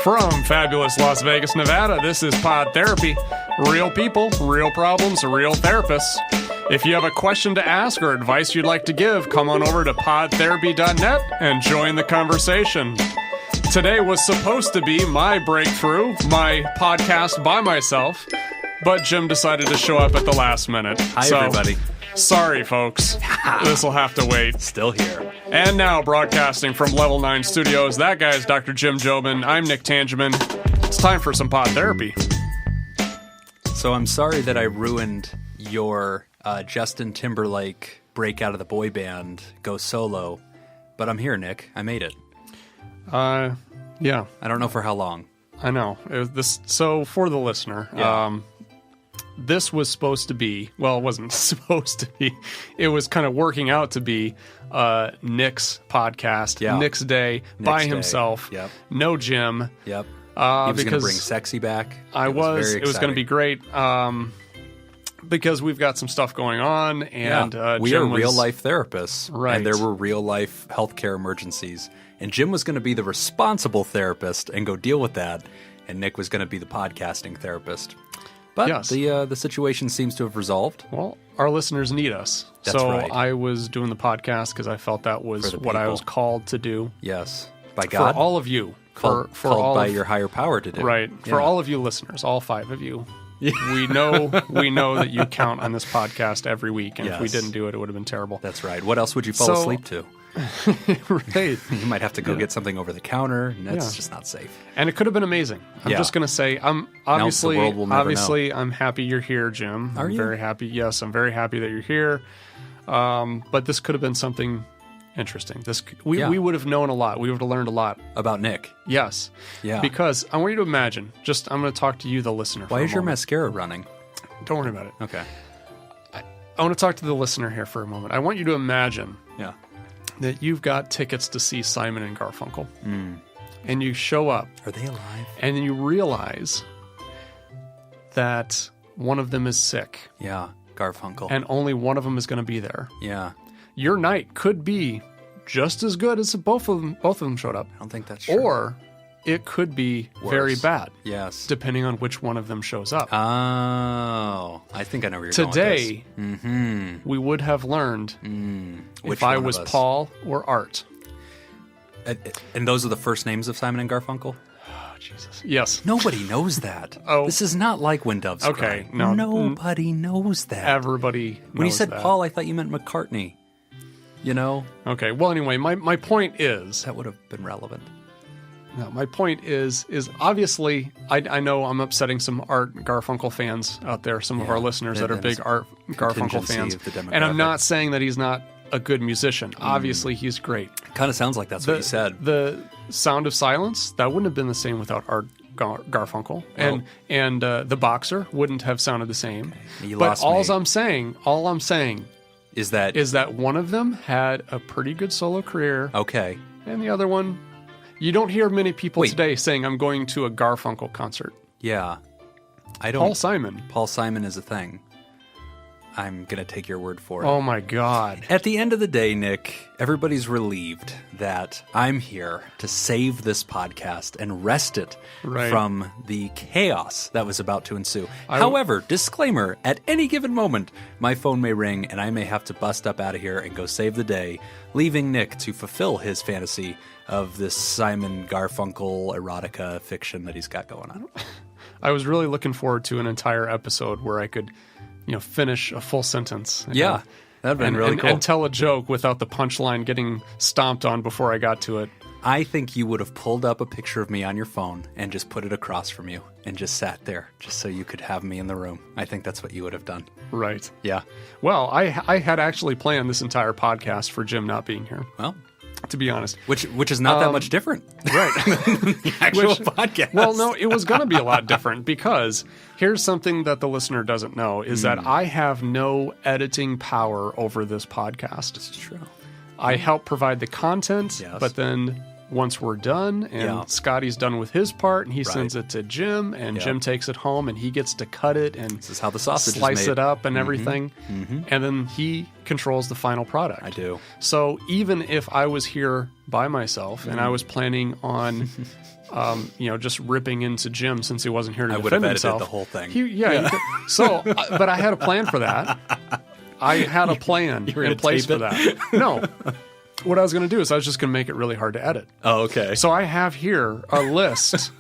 From fabulous Las Vegas, Nevada, this is Pod Therapy. Real people, real problems, real therapists. If you have a question to ask or advice you'd like to give, come on over to podtherapy.net and join the conversation. Today was supposed to be my breakthrough, my podcast by myself, but Jim decided to show up at the last minute. Hi, everybody. Sorry, folks. This will have to wait. Still here. And now, broadcasting from Level 9 Studios, that guy's Dr. Jim Jobin. I'm Nick Tangeman. It's time for some Pod Therapy. So I'm sorry that I ruined your Justin Timberlake break out of the boy band, go solo, but I'm here, Nick. I made it. Yeah. I don't know for how long. I know. So for the listener, this was supposed to be, well, it wasn't supposed to be. It was kind of working out to be Nick's podcast, Nick's day, by himself. Yep. No Jim. Yep. He was going to bring Sexy back. It was going to be great because we've got some stuff going on. And we Jim are real-life therapists. Right. And there were real-life healthcare emergencies. And Jim was going to be the responsible therapist and go deal with that. And Nick was going to be the podcasting therapist. But the situation seems to have resolved. Well, our listeners need us. That's right. I was doing the podcast because I felt that was what I was called to do. Yes. By God. For all of you. Called all by of, your higher power to do. Right. Yeah. For all of you listeners, all 5 of you. We know that you count on this podcast every week. And if we didn't do it, it would have been terrible. That's right. What else would you fall asleep to? Right. You might have to go get something over the counter, and that's just not safe. And it could have been amazing. I'm just going to say, I'm obviously I'm happy you're here, Jim. Are you? Very happy. Yes, I'm very happy that you're here. But this could have been something interesting. We would have known a lot. We would have learned a lot about Nick. Yes. Yeah. Because I want you to imagine. I'm going to talk to you, the listener. Why is your mascara running? Don't worry about it. Okay. I want to talk to the listener here for a moment. I want you to imagine. Yeah. That you've got tickets to see Simon and Garfunkel. And you show up. Are they alive? And then you realize that one of them is sick. Yeah, Garfunkel. And only one of them is going to be there. Yeah. Your night could be just as good as if both of them showed up. I don't think that's true. Or it could be very bad. Yes. Depending on which one of them shows up. Oh, I think I know where you're going with this. We would have learned if I was Paul or Art. And those are the first names of Simon and Garfunkel? Oh, Jesus. Yes. Nobody knows that. This is not like When Doves Cry. No. Nobody knows that. Everybody knows When you said that. Paul, I thought you meant McCartney. You know? Okay. Well, anyway, my point is... That would have been relevant. No, my point is obviously, I know I'm upsetting some Art Garfunkel fans out there, some of our listeners that are big Art Garfunkel fans. And I'm not saying that he's not a good musician. Obviously, he's great. Kind of sounds like that's what you said. The Sound of Silence, that wouldn't have been the same without Art Garfunkel. Well, and The Boxer wouldn't have sounded the same. Okay. You but lost all me. I'm saying is that one of them had a pretty good solo career. Okay. And the other one... You don't hear many people today saying, I'm going to a Garfunkel concert. Yeah. I don't. Paul Simon is a thing. I'm going to take your word for it. Oh, my God. At the end of the day, Nick, everybody's relieved that I'm here to save this podcast and wrest it from the chaos that was about to ensue. However, disclaimer, at any given moment, my phone may ring and I may have to bust up out of here and go save the day, leaving Nick to fulfill his fantasy of this Simon Garfunkel erotica fiction that he's got going on. I was really looking forward to an entire episode where I could, finish a full sentence. Yeah, that'd been really cool. And tell a joke without the punchline getting stomped on before I got to it. I think you would have pulled up a picture of me on your phone and just put it across from you and just sat there just so you could have me in the room. I think that's what you would have done. Right. Yeah. Well, I had actually planned this entire podcast for Jim not being here. Well, to be honest. Which is not that much different. Right. The actual podcast. Well, no, it was going to be a lot different because here's something that the listener doesn't know is that I have no editing power over this podcast. This is true. I help provide the content, but then once we're done and Scotty's done with his part and he sends it to Jim and Jim takes it home and he gets to cut it and this is how the sausage slice is made. it up and everything. And then he controls the final product. I do. So even if I was here by myself and I was planning on just ripping into Jim since he wasn't here to defend himself. I would have edited the whole thing. But I had a plan for that. I had a plan in place for that. No. What I was going to do is I was just going to make it really hard to edit. Oh, okay. So I have here a list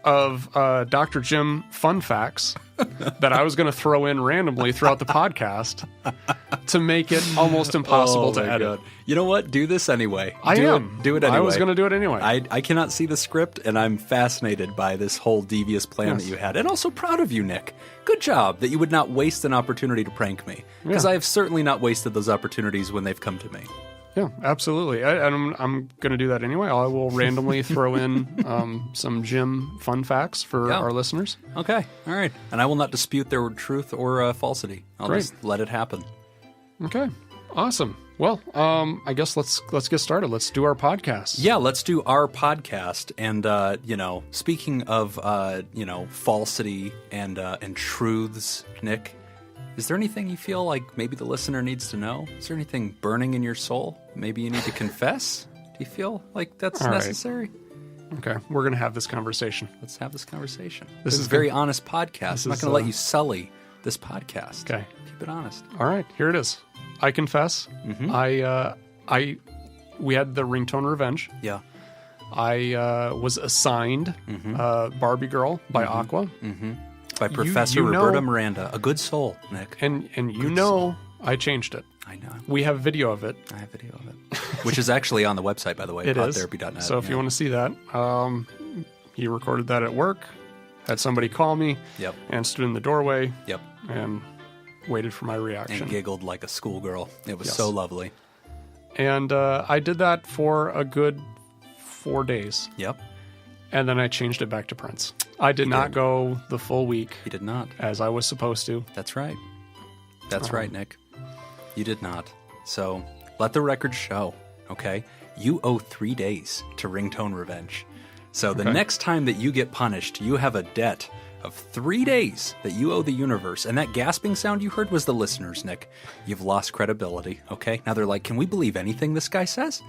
of Dr. Jim fun facts that I was going to throw in randomly throughout the podcast to make it almost impossible to edit. God. You know what? Do this anyway. Do it anyway. I was going to do it anyway. I cannot see the script, and I'm fascinated by this whole devious plan that you had. And also proud of you, Nick. Good job that you would not waste an opportunity to prank me. Because I have certainly not wasted those opportunities when they've come to me. Yeah, absolutely. I'm going to do that anyway. I will randomly throw in some Jim fun facts for our listeners. Okay, all right. And I will not dispute their truth or falsity. I'll just let it happen. Okay, awesome. Well, I guess let's get started. Let's do our podcast. Yeah, let's do our podcast. And speaking of falsity and truths, Nick. Is there anything you feel like maybe the listener needs to know? Is there anything burning in your soul? Maybe you need to confess? Do you feel like that's necessary? Okay, we're going to have this conversation. Let's have this conversation. This is a very honest podcast. I'm not going to let you sully this podcast. Okay. Keep it honest. All right, here it is. I confess. We had the ringtone revenge. Yeah. I was assigned Barbie Girl by Aqua. Mm-hmm. By Professor Roberta Miranda. A good soul, Nick. And I changed it. I know. We have video of it. I have video of it. Which is actually on the website, by the way, podtherapy.net. So if you want to see that, he recorded that at work, had somebody call me, and stood in the doorway, and waited for my reaction. And giggled like a schoolgirl. It was so lovely. And I did that for a good 4 days. Yep. And then I changed it back to Prince. I did not go the full week. He did not. As I was supposed to. That's right. That's right, Nick. You did not. So let the record show, okay? You owe 3 days to ringtone revenge. So the next time that you get punished, you have a debt of 3 days that you owe the universe. And that gasping sound you heard was the listeners, Nick. You've lost credibility, okay? Now they're like, can we believe anything this guy says?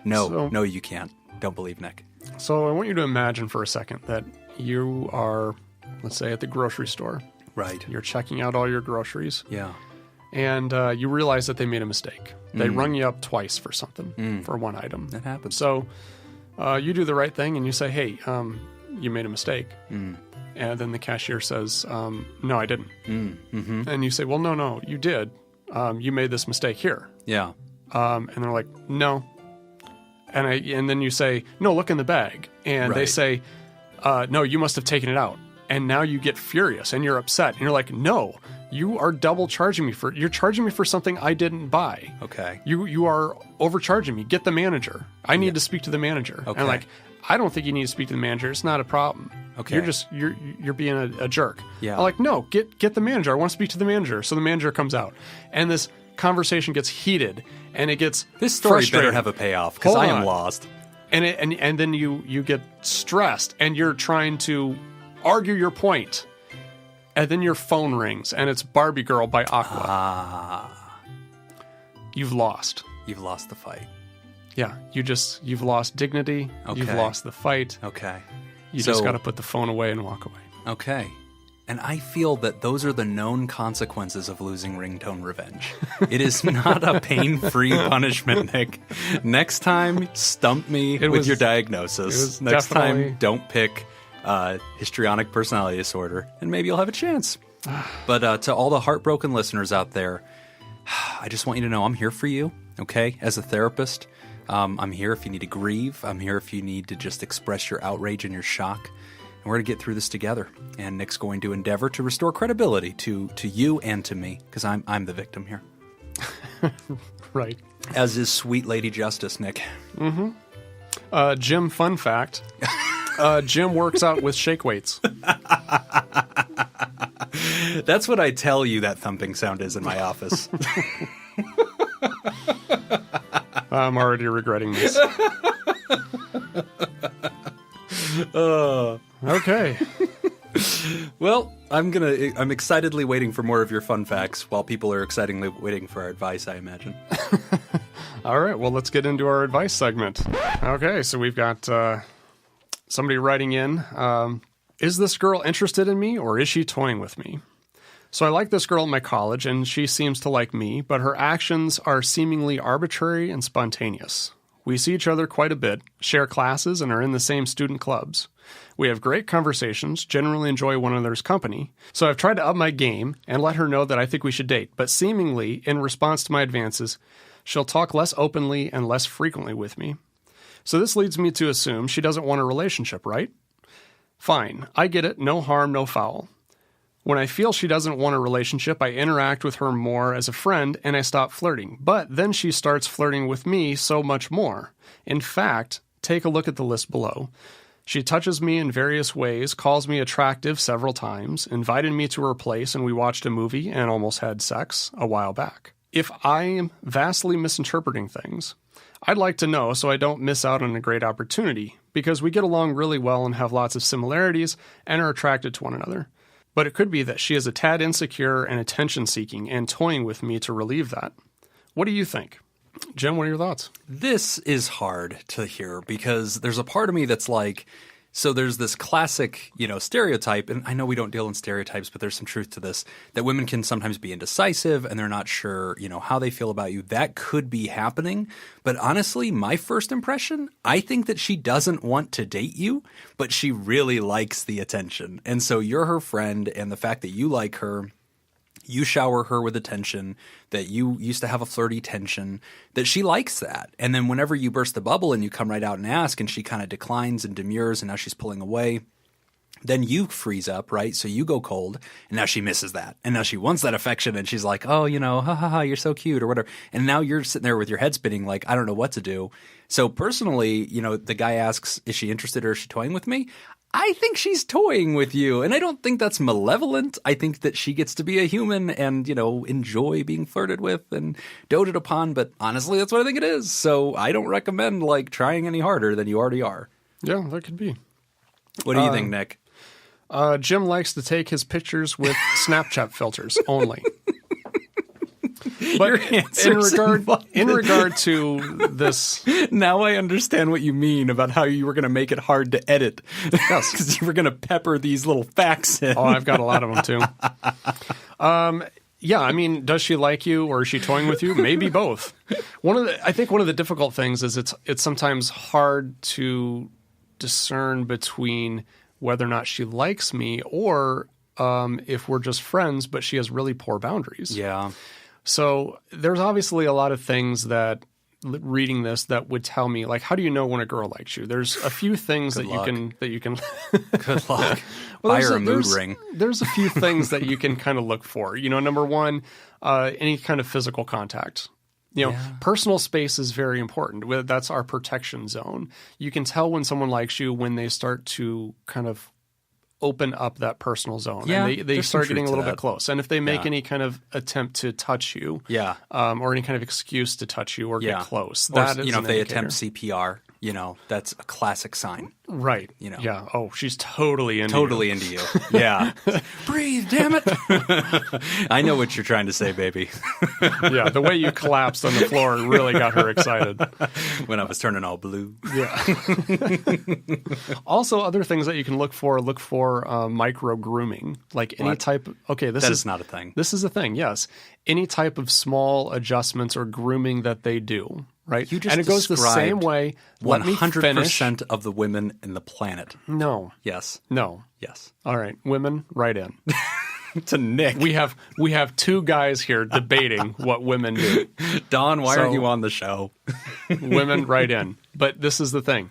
No, you can't. Don't believe Nick. So I want you to imagine for a second that you are, let's say, at the grocery store. Right. You're checking out all your groceries. Yeah. And you realize that they made a mistake. They rung you up twice for something, for one item. That happens. So you do the right thing and you say, hey, you made a mistake. And then the cashier says, no, I didn't. And you say, well, no, you did. You made this mistake here. Yeah. And they're like, no. And then you say, no, look in the bag. And they say, no, you must have taken it out. And now you get furious and you're upset. And you're like, no, you are double charging me you're charging me for something I didn't buy. Okay. You are overcharging me. Get the manager. I need to speak to the manager. Okay. And I'm like, I don't think you need to speak to the manager. It's not a problem. Okay. You're being a jerk. Yeah. I'm like, no, get the manager. I want to speak to the manager. So the manager comes out. And this conversation gets heated and it gets this story frustrating. Better have a payoff because I am lost. And then you get stressed and you're trying to argue your point. And then your phone rings and it's Barbie Girl by Aqua. You've lost. You've lost the fight. Yeah, you've lost dignity. Okay. You've lost the fight. Okay. You just got to put the phone away and walk away. Okay. And I feel that those are the known consequences of losing ringtone revenge. It is not a pain-free punishment, Nick. Next time, stump me with your diagnosis. Next time, don't pick histrionic personality disorder, and maybe you'll have a chance. But to all the heartbroken listeners out there, I just want you to know I'm here for you, okay? As a therapist, I'm here if you need to grieve. I'm here if you need to just express your outrage and your shock. And we're going to get through this together. And Nick's going to endeavor to restore credibility to you and to me, because I'm the victim here. Right. As is sweet Lady Justice, Nick. Mm-hmm. Jim, fun fact. Jim works out with shake weights. That's what I tell you that thumping sound is in my office. I'm already regretting this. Okay. Well, I'm excitedly waiting for more of your fun facts while people are excitedly waiting for our advice, I imagine. All right, well, let's get into our advice segment. Okay, so we've got somebody writing in. Is this girl interested in me, or is she toying with me? So I like this girl in my college, and she seems to like me, but her actions are seemingly arbitrary and spontaneous. We see each other quite a bit, share classes, and are in the same student clubs. We have great conversations, generally enjoy one another's company, so I've tried to up my game and let her know that I think we should date, but seemingly, in response to my advances, she'll talk less openly and less frequently with me. So this leads me to assume she doesn't want a relationship, right? Fine, I get it, no harm, no foul. When I feel she doesn't want a relationship, I interact with her more as a friend and I stop flirting. But then she starts flirting with me so much more. In fact, take a look at the list below. She touches me in various ways, calls me attractive several times, invited me to her place, and we watched a movie and almost had sex a while back. If I am vastly misinterpreting things, I'd like to know so I don't miss out on a great opportunity, because we get along really well and have lots of similarities and are attracted to one another. But it could be that she is a tad insecure and attention-seeking and toying with me to relieve that. What do you think? Jim, what are your thoughts? This is hard to hear because there's a part of me that's like, so there's this classic, stereotype, and I know we don't deal in stereotypes, but there's some truth to this, that women can sometimes be indecisive and they're not sure, how they feel about you. That could be happening. But honestly, my first impression, I think that she doesn't want to date you, but she really likes the attention. And so you're her friend, and the fact that you like her, you shower her with attention, that you used to have a flirty tension, that she likes that. And then whenever you burst the bubble and you come right out and ask and she kind of declines and demurs and now she's pulling away, then you freeze up, right? So you go cold and now she misses that. And now she wants that affection and she's like, oh, ha ha ha, you're so cute or whatever. And now you're sitting there with your head spinning like, I don't know what to do. So personally, the guy asks, is she interested or is she toying with me? I think she's toying with you, and I don't think that's malevolent. I think that she gets to be a human and, enjoy being flirted with and doted upon, but honestly, that's what I think it is. So I don't recommend, trying any harder than you already are. Yeah, that could be. What do you think, Nick? Jim likes to take his pictures with Snapchat filters only. But in regard to this, now I understand what you mean about how you were going to make it hard to edit. Yes, because you were going to pepper these little facts in. Oh, I've got a lot of them too. Yeah, I mean, does she like you or is she toying with you? Maybe both. I think one of the difficult things is it's sometimes hard to discern between whether or not she likes me or if we're just friends, but she has really poor boundaries. Yeah. So there's obviously a lot of things that reading this that would tell me, how do you know when a girl likes you? There's a few things that you can Good luck. Buy her a mood ring. There's a few things that you can kind of look for. Number one, any kind of physical contact. Personal space is very important. That's our protection zone. You can tell when someone likes you when they start to kind of open up that personal zone. Yeah, and they start getting a little bit close. And if they make any kind of attempt to touch you, or any kind of excuse to touch you or get close, that is if an they indicator. attempt CPR, that's a classic sign. Right. Yeah. Oh, she's totally into you. Yeah. Breathe, damn it. I know what you're trying to say, baby. Yeah. The way you collapsed on the floor really got her excited. When I was turning all blue. Yeah. Also, other things that you can look for micro grooming, any type. Okay, that is not a thing. This is a thing. Yes, any type of small adjustments or grooming that they do. Right, you just and it goes the same way. 100% of the women in the planet. No. Yes. No. Yes. All right, women, write in. To Nick. We have two guys here debating what women do. Don, why aren't you on the show? Women, write in. But this is the thing.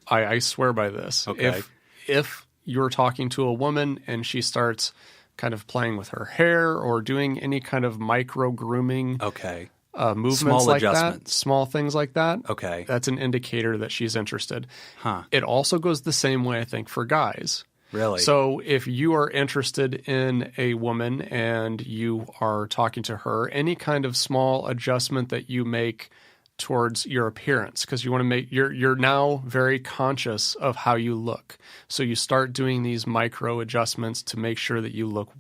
I swear by this. Okay. If you're talking to a woman and she starts kind of playing with her hair or doing any kind of micro grooming. Okay. Movements small like adjustments. that, small things like that. Okay. That's an indicator that she's interested. Huh. It also goes the same way, I think, for guys. Really? So if you are interested in a woman and you are talking to her, any kind of small adjustment that you make towards your appearance, because you want to make you're now very conscious of how you look. So you start doing these micro adjustments to make sure that you look